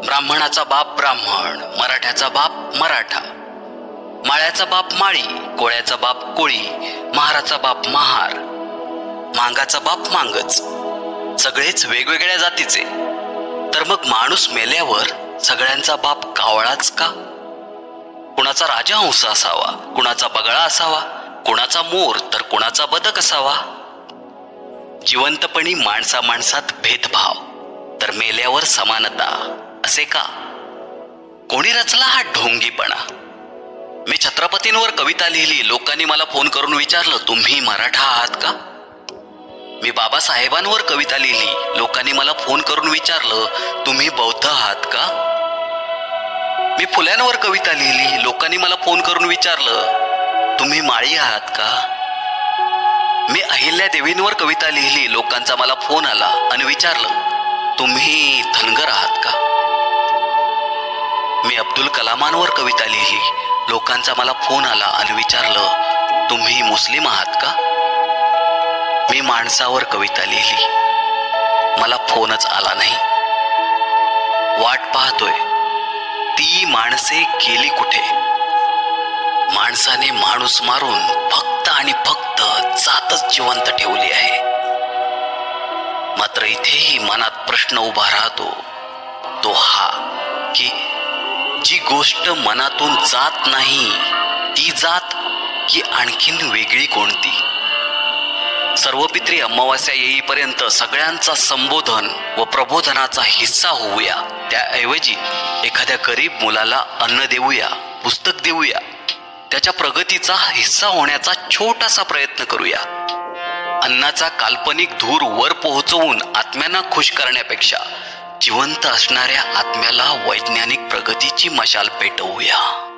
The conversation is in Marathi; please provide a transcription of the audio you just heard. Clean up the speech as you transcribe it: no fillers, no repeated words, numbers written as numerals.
ब्राह्मणाचा बाप ब्राह्मण, मराठ्याचा बाप मराठा, माळ्याचा बाप माळी, कोळ्याचा बाप कोळी, महाराचा बाप महार, मांगाचा बाप मांगच, सगळेच वेगवेगळ्या जातीचे. तर मग माणूस मेल्यावर सगळ्यांचा बाप कावळाच का? कुणाचा राजहंस असावा, कुणाचा बगळा असावा, कुणाचा मोर तर कुणाचा बदक असावा. जिवंतपणी माणसा माणसात भेदभाव, तर मेल्यावर समानता, असे का? कोणी रचला हा ढोंगीपणा? मी छत्रपतींवर कविता लिहिली, लोकांनी मला फोन करून विचारलं, तुम्ही मराठा आहात का? मी बाबासाहेबांवर कविता लिहिली, लोकांनी मला फोन करून विचारलं, तुम्ही बौद्ध आहात का? मी फुल्यांवर कविता लिहिली, लोकांनी मला फोन करून विचारलं, तुम्ही माळी आहात का? मी अहिल्या देवींवर कविता लिहिली, लोकांचा मला फोन आला आणि विचारलं, तुम्ही धनगर आहात का? मी अब्दुल कलामांवर कविता लिहिली, लोकांचा मला फोन आला आणि विचारलं, तुम्ही मुस्लिम आहात का? मी माणसावर कविता लिहिली, मला फोनच आला नाही. वाट पाहतोय, ती माणसे गेली कुठे? माणसाने माणूस मारून फक्त आणि फक्त जातच जिवंत ठेवली आहे. मात्र इथेही मनात प्रश्न उभा राहतो, तो हा की जी गोष्ट मनातून जात नाही ती जात की आणखीन वेगळी कोणती? सर्वपित्री अमावास्या येईपर्यंत सगळ्यांचा संबोधन व प्रबोधनाचा हिस्सा होऊया, त्याऐवजी एखाद्या गरीब मुलाला अन्न देऊया, पुस्तक देऊया, त्याच्या प्रगतीचा हिस्सा होण्याचा छोटासा प्रयत्न करूया. अन्नाचा काल्पनिक धूर वर पोहोचवून आत्म्यांना खुश करण्यापेक्षा जिवंत असणाऱ्या आत्म्याला वैज्ञानिक प्रगतीची मशाल पेटवूया.